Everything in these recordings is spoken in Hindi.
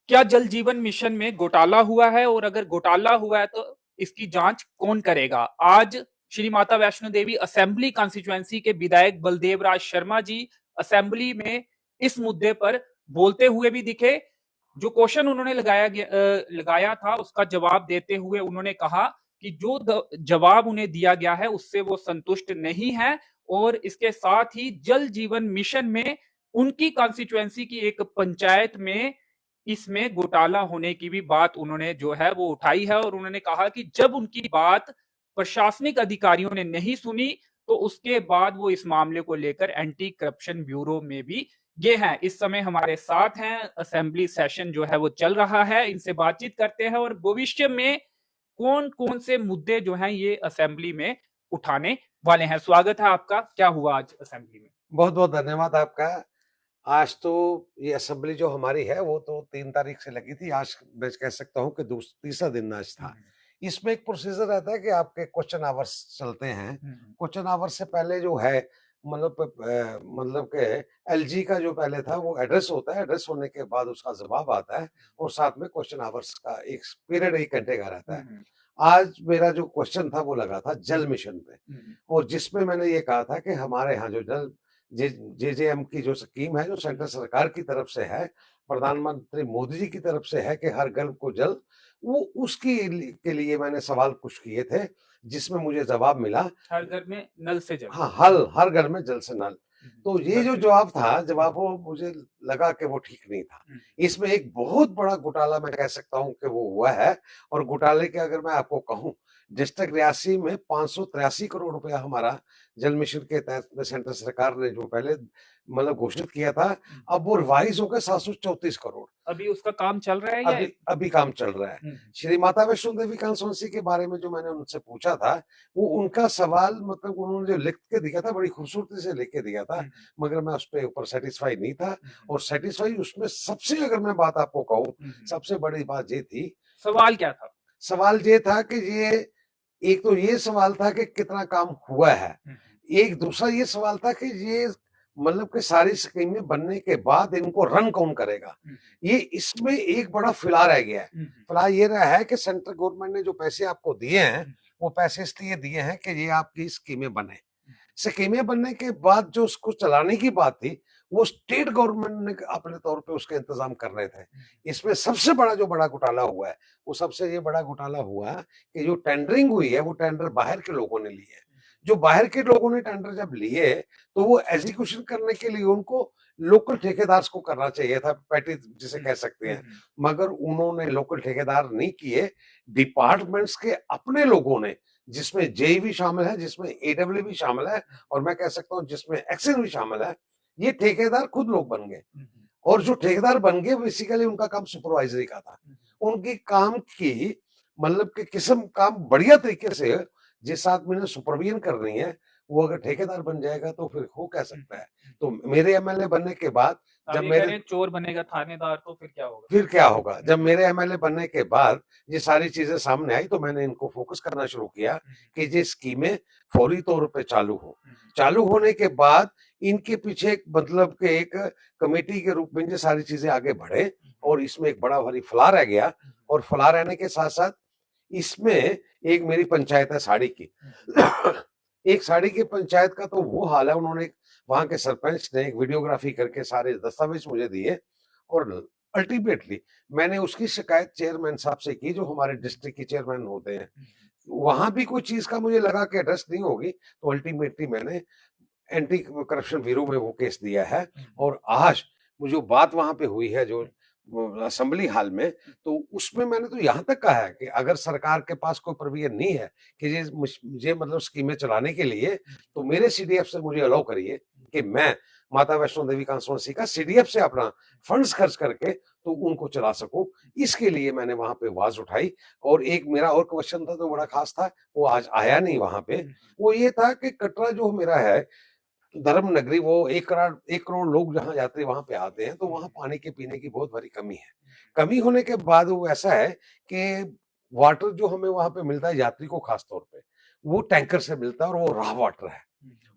क्या जल जीवन मिशन में घोटाला हुआ है, और अगर घोटाला हुआ है तो इसकी जांच कौन करेगा? आज श्री माता वैष्णो देवी असेंबली कॉन्स्टिट्युएंसी के विधायक बलदेव राज शर्मा जी असेंबली में इस मुद्दे पर बोलते हुए भी दिखे। जो क्वेश्चन उन्होंने लगाया था उसका जवाब देते हुए उन्होंने कहा कि जो जवाब उन्हें दिया गया है उससे वो संतुष्ट नहीं है, और इसके साथ ही जल जीवन मिशन में उनकी कॉन्स्टिट्युएंसी की एक पंचायत में इसमें घोटाला होने की भी बात उन्होंने जो है वो उठाई है। और उन्होंने कहा कि जब उनकी बात प्रशासनिक अधिकारियों ने नहीं सुनी तो उसके बाद वो इस मामले को लेकर एंटी करप्शन ब्यूरो में भी गए हैं। इस समय हमारे साथ हैं, असेंबली सेशन जो है वो चल रहा है, इनसे बातचीत करते हैं और भविष्य में कौन कौन से मुद्दे जो हैं ये असेंबली में उठाने वाले हैं। स्वागत है आपका। क्या हुआ आज असेंबली में? बहुत बहुत धन्यवाद आपका। आज तो ये असेंबली जो हमारी है वो तो 3 तारीख से लगी थी। आज मैं कह सकता हूँ कि तीसरा दिन आज था। इसमें एक प्रोसीजर रहता है कि आपके क्वेश्चन आवर्स चलते हैं। क्वेश्चन आवर्स से पहले जो है मतलब के एलजी का जो पहले था वो एड्रेस होता है। एड्रेस होने के बाद उसका जवाब आता है और साथ में क्वेश्चन आवर्स का एक पीरियड 1 घंटे का रहता है। आज मेरा जो क्वेश्चन था वो लगा था जल मिशन पे, और जिसमें मैंने ये कहा था कि हमारे यहाँ जो जल जेजेएम की जो स्कीम है जो सेंट्रल सरकार की तरफ से है, प्रधानमंत्री मोदी जी की तरफ से है कि हर घर को जल, वो उसकी के लिए मैंने सवाल कुछ किए थे जिसमें मुझे जवाब मिला हर घर में नल से जल। हाँ, हर घर में जल से नल। तो ये जो जवाब था, जवाब वो मुझे लगा कि वो ठीक नहीं था। इसमें एक बहुत बड़ा घोटाला मैं कह सकता हूँ कि वो हुआ है, और घोटाले के अगर मैं आपको कहूँ, डिस्ट्रिक्ट रियासी में 583 करोड़ रुपया हमारा जल मिशन के तहत में सेंट्रल सरकार ने जो पहले घोषित किया था, अब वो रिवाइज होकर 734 करोड़। अभी उसका काम चल रहा है या? अभी अभी काम चल रहा है। श्री माता वैष्णो देवी कॉन्स्टिट्यूएंसी के बारे में जो मैंने उनसे पूछा था, वो उनका सवाल उन्होंने जो लिख के दिया था, बड़ी खूबसूरती से लिख के दिया था, मगर मैं उस पे ऊपर सेटिस्फाई नहीं था। और सेटिस्फाई उसमें सबसे अगर मैं बात आपको कहूँ, सबसे बड़ी बात ये थी। सवाल क्या था? सवाल ये था कि ये एक तो ये सवाल था कि कितना काम हुआ है। एक दूसरा ये सवाल था कि ये कि सारी स्कीमें बनने के बाद इनको रन कौन करेगा। ये इसमें एक बड़ा फिला रह गया है। फिला ये रहा है कि सेंट्रल गवर्नमेंट ने जो पैसे आपको दिए हैं, वो पैसे इसलिए दिए हैं कि ये आपकी स्कीमें बने। स्कीमें बनने के बाद जो उसको चलाने की बात थी, वो स्टेट गवर्नमेंट ने अपने तौर पे उसका इंतजाम कर रहे थे। इसमें सबसे बड़ा जो बड़ा घोटाला हुआ है, वो सबसे ये बड़ा घोटाला हुआ कि जो टेंडरिंग हुई है, वो टेंडर बाहर के लोगों ने लिए है। जो बाहर के लोगों ने टेंडर जब लिए, तो वो एग्जीक्यूशन करने के लिए उनको लोकल ठेकेदार को करना चाहिए था, पैटी जिसे कह सकते हैं। मगर उन्होंने लोकल ठेकेदार नहीं किए, डिपार्टमेंट्स के अपने लोगों ने, जिसमें जेई भी शामिल है, जिसमें एडब्ल्यू भी शामिल है, और मैं कह सकता हूँ जिसमें एक्सन भी शामिल है, ये ठेकेदार खुद लोग बन गए। और जो ठेकेदार बन गए, बेसिकली उनका काम सुपरवाइजरी का था। उनकी काम की कि किस्म काम बढ़िया तरीके से जिस आदमी ने सुपरविजन करनी है, वो अगर ठेकेदार बन जाएगा तो फिर हो क्या सकता है। तो मेरे एमएलए बनने के बाद जब मेरे चोर बनेगा थानेदार, तो फिर क्या होगा? फिर क्या होगा, जब मेरे एमएलए बनने के बाद ये सारी चीजें सामने आई, तो मैंने इनको फोकस करना शुरू किया कि ये स्कीमें फौरी तौर पे चालू हो। चालू होने के बाद इनके पीछे एक कमेटी के रूप में ये सारी चीजें आगे बढ़े, और इसमें एक बड़ा भारी फला रह गया। और फला रहने के साथ साथ इसमें एक मेरी पंचायत है साड़ी की। एक साड़ी की पंचायत का तो वो हाल है, उन्होंने वहां के सरपंच ने एक वीडियोग्राफी करके सारे दस्तावेज मुझे दिए, और अल्टीमेटली मैंने उसकी शिकायत चेयरमैन साहब से की, जो हमारे डिस्ट्रिक्ट के चेयरमैन होते हैं। वहां भी कोई चीज का मुझे लगा कि एड्रेस नहीं होगी, तो अल्टीमेटली मैंने एंटी करप्शन ब्यूरो में वो केस दिया है। और आज वो जो बात वहां पे हुई है, जो असेंबली हाल में, तो उसमें मैंने तो यहाँ तक कहा है कि अगर सरकार के पास कोई प्रोविजन नहीं है कि ये स्कीमें चलाने के लिए, तो मेरे सीडीएफ से मुझे अलाउ करिए कि मैं माता वैष्णो देवी कॉन्स्टिट्यूएंसी का सीडीएफ से अपना फंड्स खर्च करके तो उनको चला सकूं। इसके लिए मैंने वहां पे आवाज उठाई। और एक मेरा और क्वेश्चन था जो बड़ा खास था, वो आज आया नहीं वहां पे। वो ये था कि कटरा जो मेरा है धर्म नगरी, वो 1 करोड़ लोग जहाँ यात्री वहां पे आते हैं, तो वहां पानी के पीने की बहुत बड़ी कमी है। कमी होने के बाद वो ऐसा है कि वाटर जो हमें वहां पे मिलता है यात्री को खास तौर पे, वो टैंकर से मिलता है, और वो रॉ वाटर है।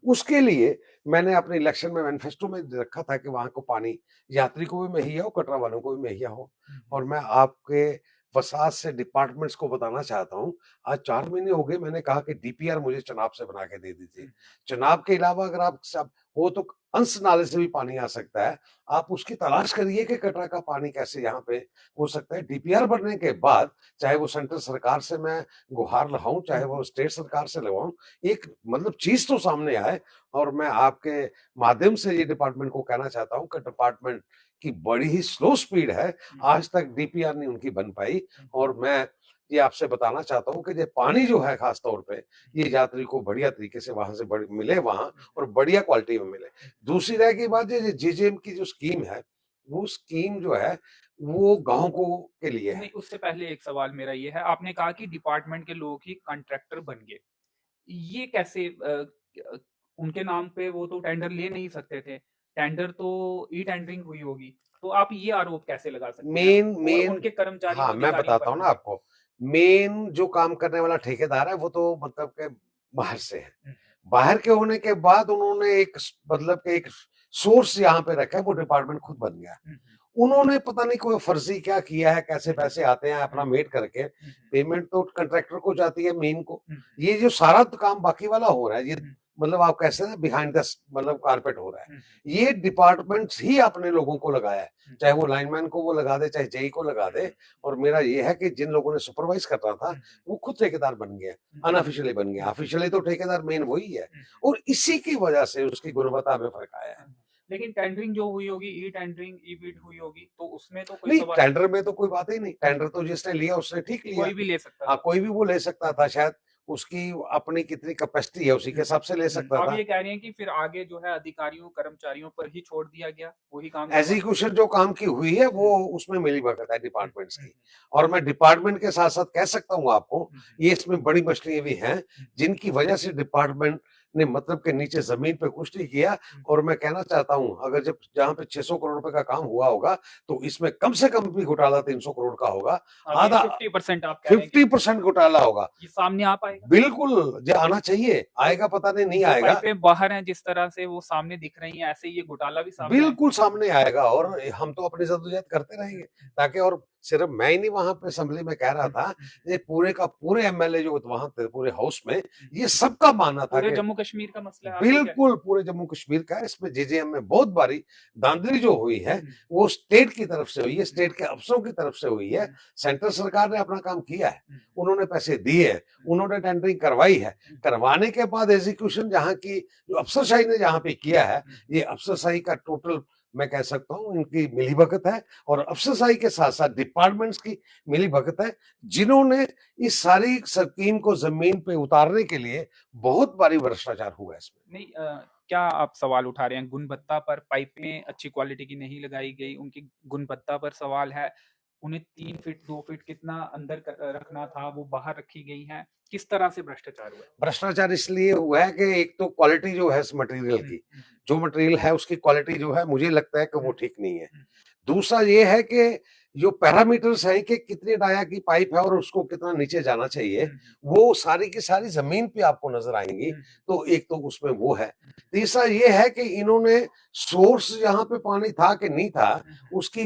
उसके लिए मैंने अपने इलेक्शन में मैनिफेस्टो में रखा था कि वहां को पानी यात्री को भी मुहैया हो, कटरा वालों को भी मुहैया हो। और मैं आपके वसात से डिपार्टमेंट्स को बताना चाहता हूँ, आज 4 महीने हो गए मैंने कहा कि डीपीआर मुझे चनाब से बना के दे दीजिए। चनाब के अलावा अगर आप सब हो तो अंस नाले से भी पानी आ सकता है, आप उसकी तलाश करिए कि कटरा का पानी कैसे यहाँ पे हो सकता है। डीपीआर बनने के बाद चाहे वो सेंट्रल सरकार से मैं गुहार लगाऊं, चाहे वो स्टेट सरकार से लगाऊं, एक मतलब चीज तो सामने आए। और मैं आपके माध्यम से ये डिपार्टमेंट को कहना चाहता हूं कि डिपार्टमेंट की बड़ी ही स्लो स्पीड है, आज तक डीपीआर नहीं उनकी बन पाई। और मैं ये आपसे बताना चाहता हूँ कि ये पानी जो है खास तौर पे ये यात्री को बढ़िया तरीके से वहां से मिले वहां, और बढ़िया क्वालिटी में मिले। दूसरी रह की बात, ये जेजेएम की जो स्कीम है, वो स्कीम जो है वो गाँव को के लिए है। नहीं, उससे पहले एक सवाल मेरा ये है, आपने कहा कि डिपार्टमेंट के लोग ही कॉन्ट्रैक्टर बन गए। ये कैसे उनके नाम पे वो तो टेंडर ले नहीं सकते थे। टेंडर तो ई-टेंडरिंग हुई होगी। तो आप ये आरोप कैसे लगा सकते हैं? मेन और मेन उनके कर्मचारियों हाँ, मैं अधिकारियों बताता पर हूँ ना भी? आपको। मेन जो काम करने वाला ठेकेदार है वो तो मतलब के बाहर से है। हुँ, बाहर के होने के बाद उन्होंने एक मतलब कि एक सोर्स यहाँ पे रखा है, वो डिपार्टमेंट खुद बन गया। हुँ, उन्होंने पता नहीं कोई फर्जी क्या किया है, कैसे पैसे आते हैं अपना मेड करके, हुँ, पेमेंट तो कंट्रैक्टर को जाती है मेन को। हुँ, ये जो सारा काम बाकी वाला हो रहा है, ये हुँ, मतलब आप कैसे ना बिहाइंड द मतलब कारपेट हो रहा है। हुँ, ये डिपार्टमेंट्स ही अपने लोगों को लगाया है, हुँ, चाहे वो लाइनमैन को वो लगा दे, चाहे जेई को लगा दे। और मेरा ये है कि जिन लोगों ने सुपरवाइज कर रहा था, हुँ, वो खुद ठेकेदार बन गए, हुँ, अनऑफिशियली बन गए। ऑफिशियली तो ठेकेदार मेन वही है, हुँ, और इसी की वजह से उसकी गुणवत्ता में फर्क आया है। हुँ। लेकिन टेंडरिंग जो हुई होगी, ई-टेंडरिंग, ई-बिड हुई होगी, तो उसमें तो कोई नहीं, सवाल। टेंडर में तो कोई बात ही नहीं, हुँ, टेंडर तो जिसने लिया उसने ठीक लिया। कोई भी ले सकता हाँ, था। कोई भी वो ले सकता था, शायद उसकी अपनी कितनी कैपेसिटी है उसी के हुँ, हिसाब से ले सकता आप था। ये कह रहे हैं कि फिर आगे जो है अधिकारियों, कर्मचारियों पर ही छोड़ दिया गया, वही काम करवाना? एग्जीक्यूशन जो काम की हुई है वो हुँ, उसमें मिलीभगत है हुँ, डिपार्टमेंट्स हुँ, की। और मैं डिपार्टमेंट के साथ साथ कह सकता हूँ आपको, हुँ, ये इसमें बड़ी मछलियां भी हैं हुँ, जिनकी वजह से डिपार्टमेंट ने मतलब के नीचे जमीन पे कुछ नहीं किया। हुँ। और मैं कहना चाहता हूँ, अगर जब जहां पे 600 करोड़ रुपए का काम हुआ होगा, तो इसमें कम से कम भी घोटाला 300 करोड़ का होगा। अब ये आधा 50% आप कह रहे हैं कि 50% घोटाला होगा। ये सामने आ पाएगा? बिल्कुल, जो आना चाहिए, तो आएगा पता नहीं, नहीं जो आएगा। पाइपें बाहर हैं जिस तरह से वो सामने दिख रही हैं, ऐसे ही ये घोटाला भी सामने आएगा? बिल्कुल सामने आएगा, और हम तो अपनी जद्दोजहद करते रहेंगे ताकि, और सिर्फ मैं ही नहीं वहां पे असेंबली में कह रहा था, ये पूरे का पूरे एमएलए जो वहां थे पूरे हाउस में, ये सबका मानना था पूरे कि जम्मू कश्मीर का मसला है, आप ये कह रहे बिल्कुल पूरे जम्मू कश्मीर का है। इसमें जेजेएम में बहुत बारी धांधली जो हुई है हैं? वो स्टेट की तरफ से हुई है, स्टेट के अफसरों की तरफ से हुई है। सेंट्रल सरकार ने अपना काम किया है, उन्होंने पैसे दिए हैं, उन्होंने टेंडरिंग करवाई है। करवाने के बाद एग्जीक्यूशन जहां की जो अफसरशाही ने जहां पे किया है, ये अफसरशाही का टोटल मैं कह सकता हूं इनकी मिलीभगत है। और अफसरशाही के साथ साथ डिपार्टमेंट्स की मिलीभगत है, जिन्होंने इस सारी स्कीम को जमीन पे उतारने के लिए बहुत बारी भ्रष्टाचार हुआ है इसमें। नहीं, क्या आप सवाल उठा रहे हैं गुणवत्ता पर? पाइपें अच्छी क्वालिटी की नहीं लगाई गई, उनकी गुणवत्ता पर सवाल है। उन्हें 3 फीट 2 फीट कितना अंदर रखना था, वो बाहर रखी गई हैं। किस तरह से भ्रष्टाचार हुआ है? भ्रष्टाचार इसलिए हुआ है कि एक तो क्वालिटी जो है इस मटेरियल हुँ, की, हुँ, जो मटेरियल है उसकी क्वालिटी जो है मुझे लगता है कि वो हुँ, ठीक नहीं है। हुँ, दूसरा ये है कि जो पैरामीटर्स हैं कि कितने डाया की पाइप है और उसको कितना नीचे जाना चाहिए, हुँ, वो सारी की सारी जमीन पे आपको नजर आएंगी। हुँ, तो एक तो उसमें वो है। तीसरा ये है कि इन्होंने सोर्स जहां पे पानी था कि नहीं था, हुँ, उसकी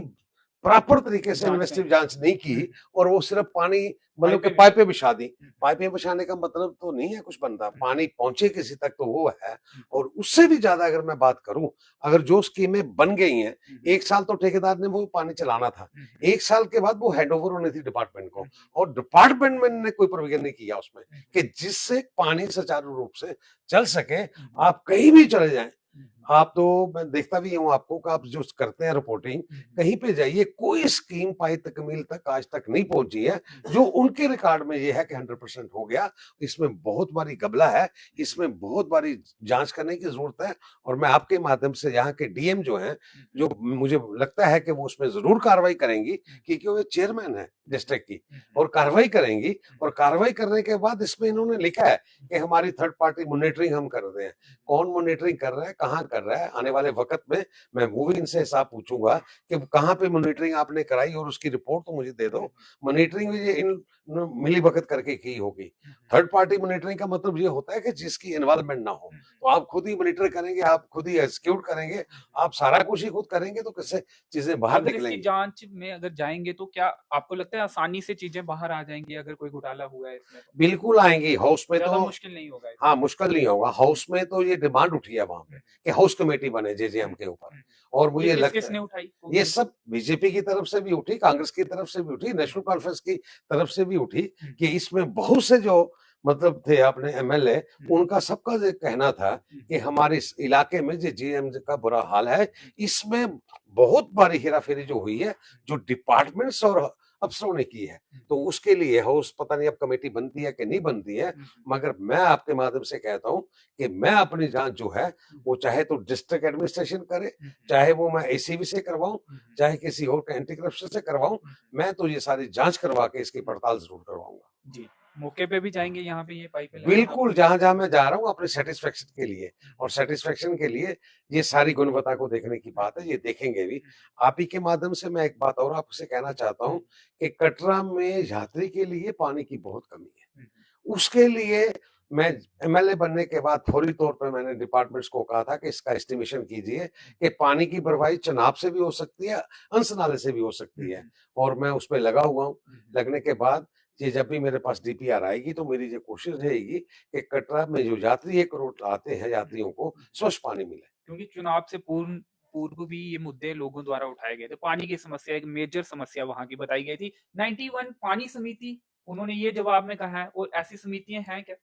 प्रॉपर तरीके से जाँच इन्वेस्टिव नहीं जांच नहीं हुँ, की, और वो सिर्फ पानी मतलब कि पाइपें बिछा पाइपें बिछा दी। हुँ, पाइपें बिछाने का मतलब तो नहीं है कुछ बनता, हुँ, पानी पहुंचे किसी तक तो वो है। हुँ, और उससे भी ज्यादा अगर मैं बात करूं, अगर जो स्कीमें बन गई हैं, हुँ, 1 साल तो ठेकेदार ने वो पानी चलाना था, हुँ, 1 साल के बाद वो हैंडओवर होनी थी डिपार्टमेंट को, हुँ, और डिपार्टमेंट ने कोई प्रोविजन नहीं किया उसमें हुँ, कि जिससे पानी सुचारू रूप से चल सके। हुँ, आप कहीं भी चले जाएं, हुँ, आप तो मैं देखता भी हूँ आपको कि आप जो करते हैं रिपोर्टिंग, हुँ, कहीं पे जाइए, कोई स्कीम पाई तकमील तक आज तक नहीं पहुंची है जो उनके रिकॉर्ड में ये है कि 100% हो गया। इसमें बहुत बारी गबला है, इसमें बहुत बारी जांच करने की जरूरत है। और मैं आपके माध्यम से यहाँ के डीएम जो हैं, जो मुझे लगता है कि वो उसमें जरूर कार्रवाई करेंगी, क्योंकि वो चेयरमैन है डिस्ट्रिक्ट की, और कार्रवाई करेंगी। और कार्रवाई करने के बाद इसमें इन्होंने लिखा है कि हमारी थर्ड पार्टी मॉनिटरिंग हम कर रहे हैं। कौन मॉनिटरिंग कर रहा है, कहाँ कर रहा है। आने वाले वक्त में मैं वो भी इनसे हिसाब पूछूंगा कि कहाँ पे मॉनिटरिंग आपने कराई और उसकी रिपोर्ट तो मुझे दे दो। मॉनिटरिंग ये इन मिली भगत करके की होगी। थर्ड पार्टी मॉनिटरिंग का मतलब ये होता है कि जिसकी इन्वॉल्वमेंट ना हो। तो आप खुद ही मॉनिटर करेंगे, आप खुद ही एग्जीक्यूट करेंगे, आप सारा कुछ ही खुद करेंगे, तो किससे चीजें बाहर अगर इसकी निकलेंगी। जांच में अगर जाएंगे तो क्या आपको लगता है आसानी से चीजें बाहर आ जाएंगी अगर कोई घोटाला हुआ है इसमें तो? बिल्कुल आएंगी। हाउस में ज्यादा तो मुश्किल नहीं होगा हाँ, इसमें? मुश्किल नहीं होगा। हाउस में तो ये डिमांड उठी है वहां पे कि हाउस कमेटी बने जेजेएम के ऊपर, और ये मुझे किस लगता किस है ने उठाई वो ये कमेटी? सब बीजेपी की तरफ से भी उठी, कांग्रेस की तरफ से भी उठी, नेशनल कॉन्फ्रेंस की तरफ से भी उठी कि इसमें बहुत से जो मतलब थे अपने एमएलए, उनका सबका ये कहना था कि हमारे इस इलाके में जो जेएम का बुरा हाल है, इसमें बहुत बड़ी हेराफेरी जो हुई है, जो डिपार्टमेंट्स और अफसरों ने की है। तो उसके लिए हाउस पता नहीं अब कमेटी बनती है कि नहीं बनती है, मगर मैं आपके माध्यम से कहता हूं कि मैं अपनी जांच जो है वो चाहे तो डिस्ट्रिक्ट एडमिनिस्ट्रेशन करे, चाहे वो मैं एसीबी से करवाऊं, चाहे किसी और एंटी करप्शन से करवाऊं, मैं तो ये सारी जांच करवा के इसकी पड़ताल जरूर करवाऊंगा। जी, मौके पे भी जाएंगे यहाँ पे ये पाइपें लगाने बिल्कुल, जहां जहां मैं जा रहा हूं अपने सेटिस्फेक्शन के लिए, और सेटिस्फेक्शन के लिए ये सारी गुणवत्ता को देखने की बात है, ये देखेंगे भी। आप ही के माध्यम से मैं एक बात और आपसे कहना चाहता हूं कि कटरा में यात्री के लिए पानी की बहुत कमी है। उसके लिए मैं एमएलए बनने के बाद फौरी तौर पर मैंने डिपार्टमेंट्स को कहा था कि इसका एस्टिमेशन कीजिए कि पानी की भरवाई चनाब से भी हो सकती है, अंस नाले से भी हो सकती है, और मैं उस पर लगा हुआ हूँ। लगने के बाद ये जब भी मेरे पास डीपीआर आएगी तो मेरी ये कोशिश रहेगी कि कटरा में जो यात्री 1 करोड़ आते हैं यात्रियों को स्वच्छ पानी मिले। क्योंकि चुनाव से पूर्व भी ये मुद्दे लोगों द्वारा उठाए गए थे। पानी की समस्या एक मेजर समस्या वहां की बताई गई थी। 91 पानी समिति, उन्होंने ये जवाब में कहा है, और ऐसी समितियां हैं क्या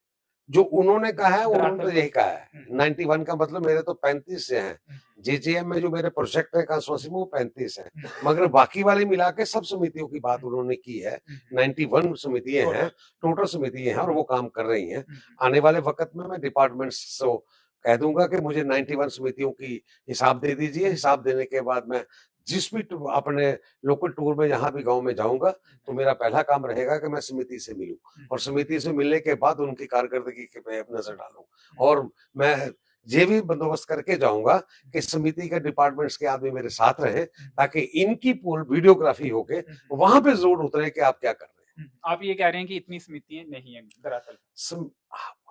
जो उन्होंने कहा है उन्होंने तो धरातल यही पर? कहा है। 91 का मतलब मेरे तो 35 से हैं। जेजेएम में जो मेरे प्रोजेक्ट है कंसोर्शियम वो 35 है, मगर बाकी वाले मिला के सब समितियों की बात उन्होंने की है। 91 समितियां हैं, टोटल समितियां हैं, और वो काम कर रही हैं। आने वाले वक्त में मैं डिपार्टमेंट्स को कह दूंगा कि मुझे 91 समितियों की हिसाब दे दीजिए। हिसाब देने के बाद मैं जिस भी अपने लोकल टूर में जहां भी गांव में जाऊंगा तो मेरा पहला काम रहेगा कि मैं समिति से मिलूं, और समिति से मिलने के बाद उनकी कारकर्दगी पे नजर डालूं, और मैं ये भी बंदोबस्त करके जाऊंगा कि समिति के डिपार्टमेंट्स के आदमी मेरे साथ रहे, ताकि इनकी पूल वीडियोग्राफी होके वहां पे जरूर उतरे कि आप क्या कर रहे हैं। आप ये कह रहे हैं कि इतनी समितियां नहीं है दरअसल?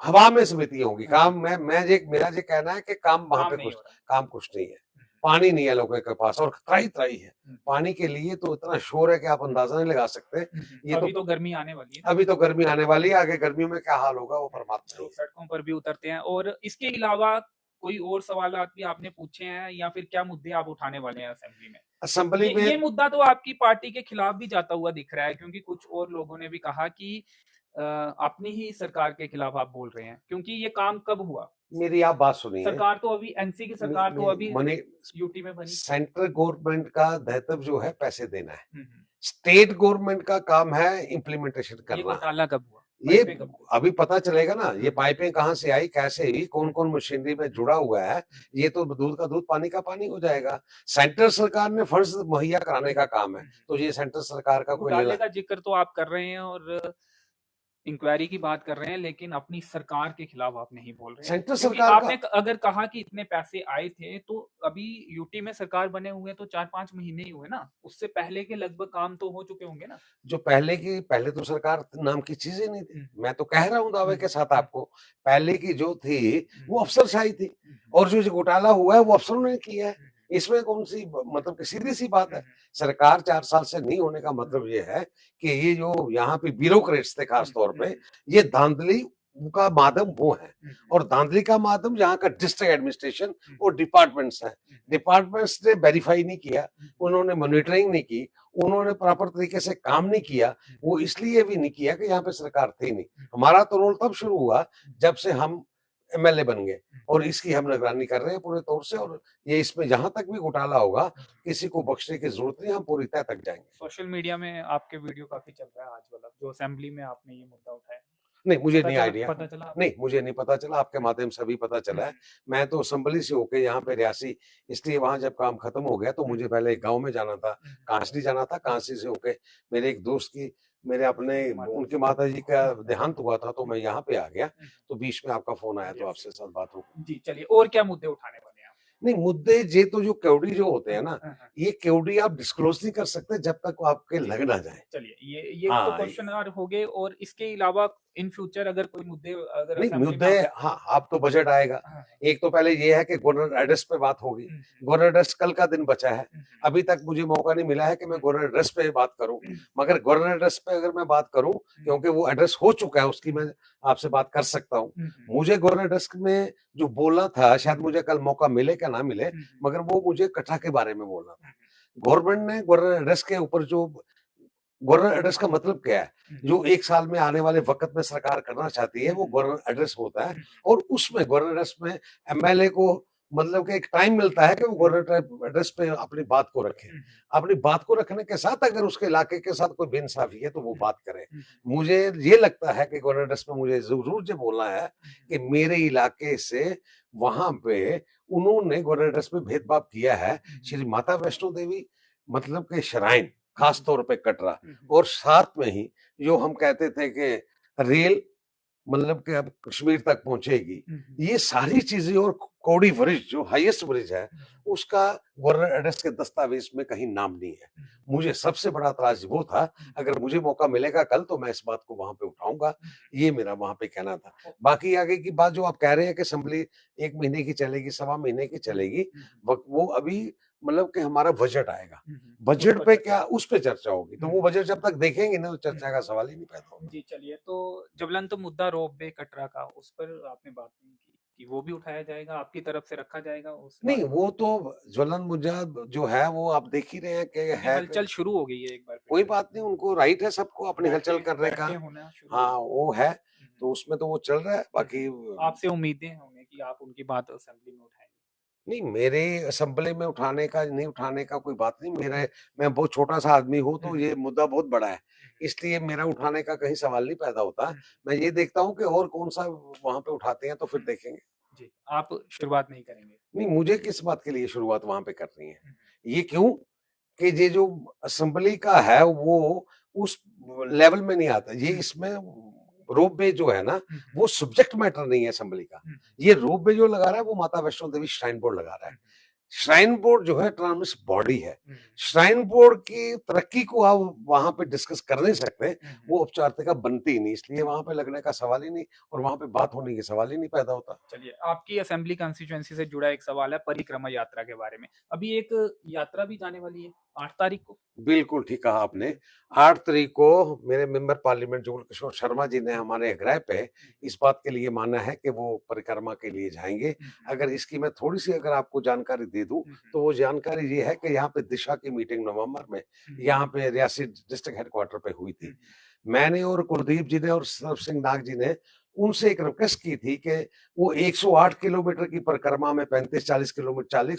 हवा में समितियां होंगी, काम मैं मेरा ये कहना है कि काम वहां पे काम कुछ नहीं है। पानी नहीं है लोगों के पास, और त्राही त्राही है पानी के लिए, तो इतना शोर है कि आप अंदाजा नहीं लगा सकते। ये अभी तो गर्मी आने वाली है, अभी तो गर्मी आने वाली है, आगे गर्मियों में क्या हाल होगा वो परमात्मा तो सड़कों पर भी उतरते हैं। और इसके अलावा कोई और सवाल भी आपने पूछे हैं, या फिर क्या मुद्दे आप उठाने वाले हैं असेंबली में? असेंबली में ये मुद्दा तो आपकी पार्टी के खिलाफ भी जाता हुआ दिख रहा है, क्योंकि कुछ और लोगों ने भी कहा कि अपनी ही सरकार के खिलाफ आप बोल रहे हैं, क्योंकि ये काम कब हुआ? मेरी आप बात सुनिए। सरकार तो अभी एनसी की सरकार तो अभी यूटी में बनी। सेंट्रल गवर्नमेंट का दायित्व जो है पैसे देना है, स्टेट गवर्नमेंट का काम है इम्प्लीमेंटेशन करना। ये घोटाला कब हुआ? ये अभी पता चलेगा ना, ये पाइपें कहाँ से आई, कैसे हुई, कौन कौन मशीनरी में जुड़ा हुआ है, ये तो दूध का दूध पानी का पानी हो जाएगा। सेंट्रल सरकार ने फंड्स मुहैया कराने का काम है, तो ये सेंट्रल सरकार का कोई घोटाले का जिक्र तो आप कर रहे हैं और इंक्वायरी की बात कर रहे हैं, लेकिन अपनी सरकार के खिलाफ आप नहीं बोल रहे हैं। सेंट्रल सरकार आपने अगर कहा कि इतने पैसे आए थे, तो अभी यूटी में सरकार बने हुए तो 4-5 महीने ही हुए ना, उससे पहले के लगभग काम तो हो चुके होंगे ना? जो पहले तो सरकार नाम की चीज ही नहीं थी। मैं तो कह रहा हूँ दावे के साथ आपको, पहले की जो थी वो अफसरशाही थी, और जो घोटाला हुआ है वो अफसरों ने किया है। इसमें कौन सी मतलब सीधी सी बात है। सरकार 4 साल से नहीं होने का मतलब ये है कि ये जो यहाँ पे ब्यूरोक्रेट्स थे खास तौर पे, ये धांधली का माध्यम वो है, और धांधली का माध्यम यहाँ का डिस्ट्रिक्ट एडमिनिस्ट्रेशन और डिपार्टमेंट्स है। डिपार्टमेंट्स ने वेरीफाई नहीं किया, उन्होंने मॉनिटरिंग नहीं की, उन्होंने प्रॉपर तरीके से काम नहीं किया। वो इसलिए भी नहीं किया कि यहाँ पे सरकार थी नहीं। हमारा तो रोल तब शुरू हुआ जब से हम एमएलए बन गए, और इसकी हम निगरानी कर रहे हैं पूरे तौर से, और ये इसमें जहां तक भी घोटाला होगा किसी को बख्शने की जरूरत नहीं, हम पूरी तय तक जाएंगे। सोशल मीडिया में आपके वीडियो काफी चल रहा है आज वाला, जो असेंबली में आपने ये मुद्दा उठाया। नहीं, मुझे नहीं आइडिया, पता चला? नहीं मुझे नहीं पता चला, आपके माध्यम से अभी पता चला है। मैं तो असेंबली से होके यहाँ पे रियासी, इसलिए वहां जब काम खत्म हो गया तो मुझे पहले गांव में जाना था, कांसडी जाना था। कांसी से होके मेरे एक दोस्त की, मेरे अपने उनकी माता जी का देहांत हुआ था, तो मैं यहाँ पे आ गया, तो बीच में आपका फोन आया, तो आपसे साथ बात हो। जी, चलिए, और क्या मुद्दे उठाने वाले हैं आप? नहीं, मुद्दे ये तो जो केवड़ी जो होते हैं ना, हाँ, हाँ। ये केवड़ी आप डिस्क्लोज नहीं कर सकते जब तक वो आपके लग ना जाए। चलिए ये तो हाँ, क्वेश्चन और हो गए, और इसके अलावा इन फ्यूचर अगर कोई मुद्दे अगर नहीं असेंबली में मुद्दे, हाँ, अब तो बजट आएगा। हाँ, हाँ। एक तो पहले ये है कि गवर्नर एड्रेस पे बात होगी। हुँ, गवर्नर एड्रेस कल का दिन बचा है। हुँ, अभी तक मुझे मौका नहीं मिला है कि मैं गवर्नर एड्रेस पे बात करूं। मगर गवर्नर एड्रेस पे अगर मैं बात करूं, क्योंकि वो एड्रेस हो चुका है, उसकी मैं आपसे बात कर सकता हूं। हुँ, मुझे गवर्नर एड्रेस में जो बोलना था, शायद मुझे कल मौका मिले क्या ना मिले, हुँ, मगर वो मुझे कटरा के बारे में बोलना था। गवर्नमेंट ने गवर्नर एड्रेस के ऊपर जो, गवर्नर एड्रेस का मतलब क्या है? जो 1 साल में आने वाले वक़्त में सरकार करना चाहती है, वो गवर्नर एड्रेस होता है। और उसमें गवर्नर एड्रेस में एमएलए को मतलब कि एक टाइम मिलता है कि वो गवर्नर एड्रेस पे अपनी बात को रखे। अपनी बात को रखने के साथ अगर उसके इलाके के साथ कोई बेइंसाफ़ी है, तो वो बात करे। मुझे ये लगता है कि गवर्नर एड्रेस में मुझे ज़रूर ये बोलना है कि मेरे इलाके से वहाँ पे उन्होंने गवर्नर एड्रेस में भेदभाव किया है। श्री माता वैष्णो देवी मतलब कि श्राइन, खास तौर पे कटरा, और साथ में ही जो हम कहते थे कि रेल मतलब कि अब कश्मीर तक पहुंचेगी, ये सारी चीजें, और कौड़ी ब्रिज जो हाईएस्ट ब्रिज है, उसका गवर्नर एड्रेस के दस्तावेज में कहीं नाम नहीं है। मुझे सबसे बड़ा एतराज वो था। अगर मुझे मौका मिलेगा कल, तो मैं इस बात को वहां पे उठाऊंगा। ये मेरा वहां पे कहना था। बाकी आगे की बात जो आप कह रहे हैं कि असेंबली 1 महीने की चलेगी, 1.25 महीने की चलेगी, वो अभी मतलब कि हमारा बजट आएगा। बजट पे क्या, उस पे चर्चा होगी, तो वो बजट जब तक देखेंगे ना, तो चर्चा का सवाल ही नहीं पैदा होगा। जी, चलिए, तो ज्वलंत मुद्दा रोपवे कटरा का, उस पर आपने बात नहीं की कि वो भी उठाया जाएगा, आपकी तरफ से रखा जाएगा उस नहीं, बात वो तो ज्वलन मुद्दा जो है, वो आप देख ही रहे हैं कि क्योंकि है हलचल शुरू हो गई है एक बार फिर कोई से। बात नहीं, उनको राइट है सबको अपनी हलचल करने का। बैठकें होना शुरू हो हाँ, गई। वो है, हुँ, तो उसमें तो वो चल रहा है। बाकी आपसे उम्मीदें होंगी कि आप उनकी बात असेंबली में उठाएँगे। नहीं, मेरे असेंबली में उठाने का, नहीं उठाने का कोई बात नहीं। मेरे मैं बहुत छोटा-सा आदमी हूँ, तो ये मुद्दा बहुत बड़ा है। इसलिए मेरा उठाने का कहीं सवाल नहीं पैदा होता। मैं ये देखता हूँ कि और कौन-सा वहाँ पे उठाते हैं, तो फिर देखेंगे। जी, आप शुरुआत नहीं करेंगे। नहीं, मुझे किस बात के लिए शुरुआत वहाँ पे करनी है? ये क्यों? कि ये जो असेंबली का है, वो उस लेवल में नहीं आता। ये इसमें रोपवे जो है ना, वो सब्जेक्ट मैटर नहीं है असेंबली का। ये रोपवे जो लगा रहा है, वो माता वैष्णो देवी श्राइन बोर्ड लगा रहा है। श्राइन बोर्ड जो है ऑटोनॉमस बॉडी है। श्राइन बोर्ड की तरक्की को आप वहां पे डिस्कस कर नहीं सकते। वो औपचारिकता बनती ही नहीं, इसलिए वहां पे लगने का सवाल ही नहीं, और वहां पे बात होने के सवाल ही नहीं पैदा होता। चलिए, आपकी असेंबली कॉन्स्टिट्यूएंसी से जुड़ा एक सवाल है परिक्रमा यात्रा के बारे में। अभी एक यात्रा भी जाने वाली है 8 तारीख को। बिल्कुल ठीक कहा आपने। 8 तारीख को मेरे मेंबर पार्लियामेंट जुगल किशोर शर्मा जी ने हमारे आग्रह पे इस बात के लिए माना है कि वो परिक्रमा के लिए जाएँगे। अगर इसकी मैं थोड़ी-सी अगर आपको जानकारी दे दूँ, तो वो जानकारी ये है कि यहाँ पे दिशा की मीटिंग नवंबर में यहाँ पे रियासी डिस्ट्रिक्ट हेडक्वार्टर पे हुई थी। मैंने और कुलदीप जी ने और सरब सिंह नाग जी ने उनसे एक रिक्वेस्ट की थी कि वो 108 किलोमीटर की परिक्रमा में 40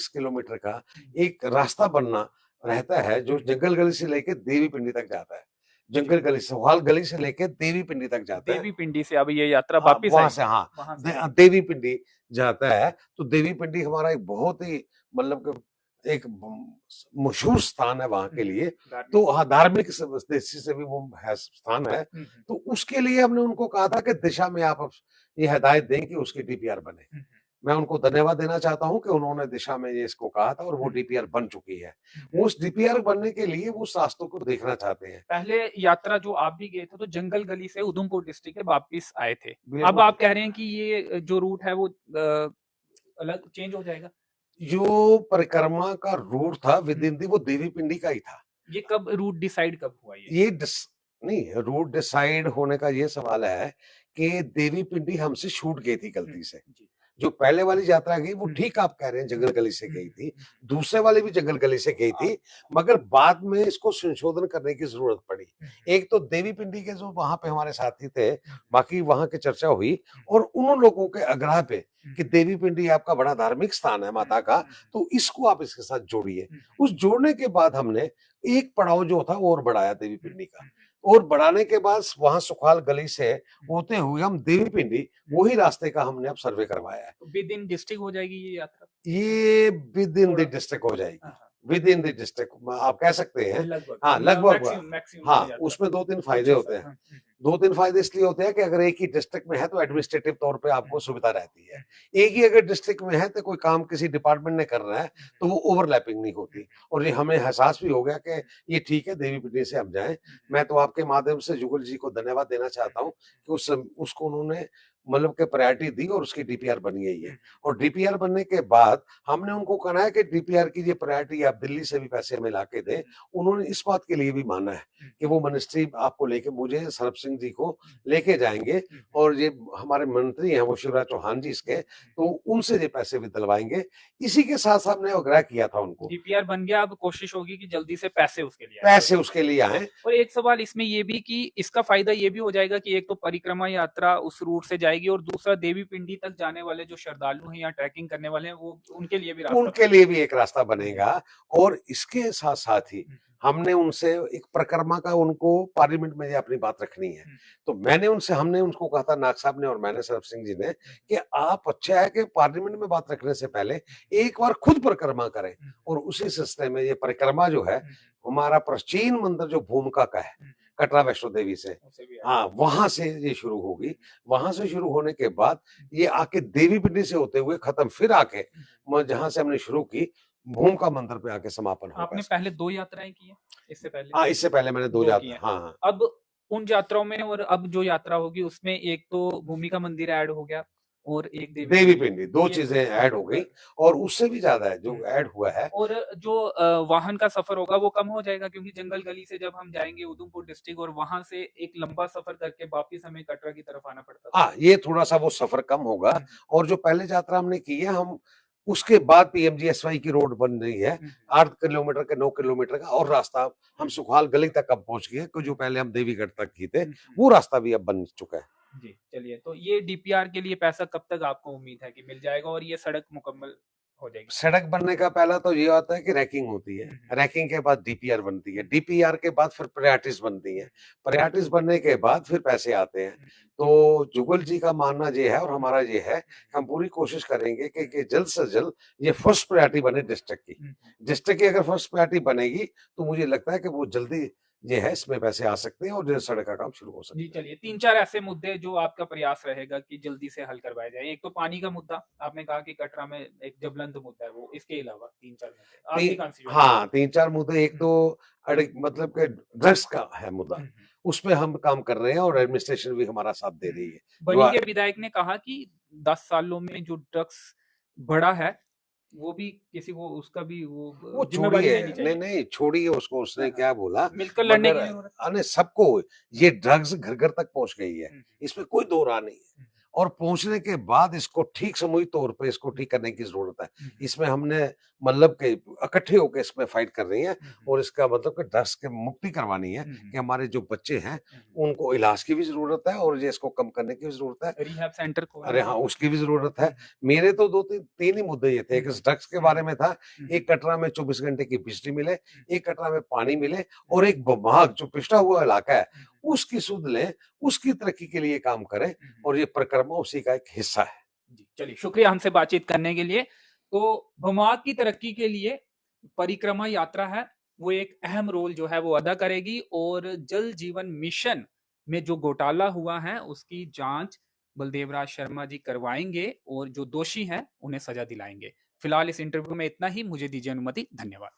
किलोमीटर का एक रास्ता बनना रहता है, जो जंगल गली से लेके देवी पिंडी तक जाता है। जंगल गली, सोहाल गली से लेके देवी पिंडी तक जाता है। देवी पिंडी से अब ये यात्रा हाँ, वापिस वहाँ आएगी। से, हाँ, वहाँ से आएगी। देवी पिंडी जाता है। तो देवी पिंडी हमारा एक बहुत ही मतलब कि एक मशहूर स्थान है वहाँ के लिए। तो हाँ, धार्मिक दृष्टि से भी वो है, स्थान है। तो उसके लिए हमने उनको कहा था कि दिशा में आप ये हिदायत दें कि उसकी डीपीआर बने। मैं उनको धन्यवाद देना चाहता हूँ कि उन्होंने दिशा में ये इसको कहा था, और वो डीपीआर बन चुकी है। उस डीपीआर बनने के लिए वो रास्तों को देखना चाहते हैं। पहले यात्रा जो आप भी गए थे, तो जंगल गली से उधमपुर डिस्ट्रिक्ट के वापिस आए थे। अब बिल्कुल। आप कह रहे हैं कि ये जो रूट है वो अलग चेंज हो जाएगा? जो परिक्रमा का रूट था विद इन दी, वो देवी पिंडी का ही था। ये कब रूट डिसाइड कब हुआ ये? ये डिस नहीं, रूट डिसाइड होने का ये सवाल है कि देवी पिंडी हमसे छूट गई थी गलती से। जी। जो पहले वाली यात्रा गई, वो ठीक आप कह रहे हैं, जंगल गली से गई थी। दूसरे वाली भी जंगल गली से गई थी, मगर बाद में इसको संशोधन करने की जरूरत पड़ी। एक तो देवी पिंडी के जो वहां पे हमारे साथी थे, बाकी वहां की चर्चा हुई, और उन लोगों के आग्रह पे कि देवी पिंडी आपका बड़ा धार्मिक स्थान है माता का, तो इसको आप इसके साथ जोड़िए। उस जोड़ने के बाद हमने एक पड़ाव जो था वो और बढ़ाया देवी पिंडी का, और बढ़ाने के बाद वहां सुखाल गली से होते हुए हम देवी पिंडी, वही रास्ते का हमने अब सर्वे करवाया है। तो विद इन डिस्ट्रिक्ट हो जाएगी ये यात्रा? ये विद इन द डिस्ट्रिक्ट हो जाएगी। हाँ, हाँ। विद इन द डिस्ट्रिक्ट आप कह सकते हैं। लगभग। हाँ, लगभग। मैक्सिमम हाँ, हो जाता है। उसमें 2-3 फायदे होते हैं। 2-3 फायदे इसलिए होते हैं कि अगर एक ही डिस्ट्रिक्ट में है तो एडमिनिस्ट्रेटिव तौर पे आपको सुविधा रहती है। एक ही अगर डिस्ट्रिक्ट में है तो कोई काम किसी डिपार्टमेंट ने करना है तो वो ओवरलैपिंग नहीं होती। और ये हमें एहसास भी हो गया कि ये ठीक है, देवी पिंडी से हम जाएँ। मैं तो आपके माध्यम से जुगल जी को धन्यवाद देना चाहता हूँ कि उसको उन्होंने मतलब कि प्रायोरिटी दी और उसकी डीपीआर बन गई है। और डीपीआर बनने के बाद हमने उनको कहा है कि डीपीआर की ये प्रायोरिटी आप दिल्ली से भी पैसे हमें ला के दें। उन्होंने इस बात के लिए भी माना है कि वो मिनिस्ट्री आपको लेके मुझे सरब सिंह जी को लेके जाएँगे और ये हमारे मंत्री हैं वो शिवराज चौहान जी इसके, तो उनसे ये पैसे भी दिलवाएँगे। इसी के साथ-साथ हमने आग्रह किया था उनको। डीपीआर बन गया, अब कोशिश होगी कि जल्दी से पैसे उसके लिए आए। पैसे उसके लिए आएँ। और एक सवाल इसमें ये भी कि इसका फायदा ये भी हो जाएगा कि एक तो परिक्रमा यात्रा उस रूट से जाएगी और दूसरा देवी पिंडी तक जाने वाले जो श्रद्धालु हैं या ट्रैकिंग करने वाले हैं वो उनके लिए भी रास्ता उनके लिए भी एक रास्ता बनेगा। और इसके साथ-साथ ही हमने उनसे एक परिक्रमा का उनको पार्लियामेंट में ये अपनी बात रखनी है। तो हमने उनको कहा था, नाग साहब ने और मैंने, सरब सिंह जी ने, कि आप अच्छा है कि पार्लियामेंट में बात रखने से पहले एक बार खुद परिक्रमा करें। और उसी सिलसिले में ये परिक्रमा जो है, हमारा प्राचीन मंदिर जो भूमिका का है, कटरा वैष्णो देवी से, हाँ, वहाँ से ये शुरू होगी। वहाँ से शुरू होने के बाद ये आके देवी पिंडी से होते हुए खत्म, फिर आके जहाँ से हमने शुरू की, भूमिका मंदिर पे आके समापन होगा। आपने पहले 2 यात्राएं की हैं इससे पहले? हाँ, इससे पहले मैंने 2 2 की यात्रा, हैं। हाँ, हाँ। अब उन यात्राओं में और अब जो यात्रा होगी उसमें एक तो भूमिका मंदिर ऐड हो गया और एक देवी पिंडी, 2 ये चीज़ें ऐड हो गई और उससे भी ज़्यादा है जो ऐड हुआ है। और जो वाहन का सफर होगा वो कम हो जाएगा क्योंकि जंगल गली से जब हम जाएँगे उधमपुर डिस्ट्रिक्ट और वहाँ से एक लंबा सफर करके वापस हमें कटरा की तरफ आना पड़ता था। हाँ, ये थोड़ा-सा वो सफ़र कम होगा। और जो पहले यात्रा हमने की है, हम उसके बाद पीएमजीएसवाई की रोड बन रही है, 8 किलोमीटर का, 9 किलोमीटर का और रास्ता हम सुखाल गली तक अब पहुँच गए कि जो पहले हम देवीगढ़ तक की थे, वो रास्ता भी अब बन चुका है। जी, चलिए तो ये डीपीआर के लिए पैसा कब तक आपको उम्मीद है कि मिल जाएगा और ये सड़क मुकम्मल हो जाएगी? सड़क बनने का पहला तो ये आता है कि रैंकिंग होती है। रैंकिंग के बाद डीपीआर बनती है। डीपीआर के बाद फिर प्रायोरिटीज़ बनती हैं। प्रायोरिटीज़ बनने के बाद फिर पैसे आते हैं। तो जुगल जी का मानना ये है और हमारा ये है, हम पूरी कोशिश करेंगे कि जल्द से जल्द ये फर्स्ट प्रायोरिटी बने डिस्ट्रिक्ट की। डिस्ट्रिक्ट की अगर फर्स्ट प्रायोरिटी बनेगी, तो मुझे लगता है कि वो जल्दी ये है, इसमें पैसे आ सकते हैं और सड़क का काम शुरू हो सकता जी, है। चलिए 3-4 ऐसे मुद्दे जो आपका प्रयास रहेगा कि जल्दी से हल करवाए जाएँ। एक तो पानी का मुद्दा, आपने कहा कि कटरा में एक ज्वलंत मुद्दा है वो, इसके अलावा 3-4 मुद्दे आपकी कॉन्स्टिट्यूएंसी हाँ, 3-4 मुद्दे, एक तो मतलब कि ड्रग्स का है मुद्दा, उसपे हम काम कर रहे हैं और एडमिनिस्ट्रेशन भी हमारा साथ दे रही है। बनी के विधायक ने कहा कि 10 सालों में जो ड्रग्स बढ़ा है, वो भी किसी को उसका भी वो जिम्मेवारी छोड़िए, लेनी चाहिए। नहीं, छोड़िए उसको, उसने क्या बोला, मिलकर लड़ने मगर की जरूरत अरे सबको ये ड्रग्स घर-घर तक पहुँच गई है, इसमें कोई दो राह नहीं है। और पहुँचने के बाद इसको ठीक सामूहिक तौर पे इसको ठीक करने की ज़रूरत है। इसमें हमने मतलब कि इकट्ठे होके इसमें फाइट कर रही हैं और इसका मतलब कि ड्रग्स की मुक्ति करवानी है कि हमारे जो बच्चे हैं, उनको इलाज की भी ज़रूरत है और ये इसको कम करने की भी ज़रूरत है। रिहैब सेंटर अरे हाँ, उसकी भी ज़रूरत है। मेरे तो 2-3 ही मुद्दे ये थे। एक ड्रग्स के बारे में था, एक कटरा में 24 घंटे की बिजली मिले, एक कटरा में पानी मिले और एक बमाग जो पिछड़ा हुआ इलाका है, उसकी सुध लें, उसकी तरक्की के लिए काम करें और ये परिक्रमा उसी का एक हिस्सा है। जी, चलिए शुक्रिया हमसे बातचीत करने के लिए। तो भमाग की तरक्की के लिए परिक्रमा यात्रा है, वो एक अहम रोल जो है वो अदा करेगी और जल जीवन मिशन में जो घोटाला हुआ है उसकी जांच बलदेव राज शर्मा जी करवाएंगे और जो दोषी हैं उन्हें सजा दिलाएंगे। फिलहाल इस इंटरव्यू में इतना ही, मुझे दीजिए अनुमति, धन्यवाद।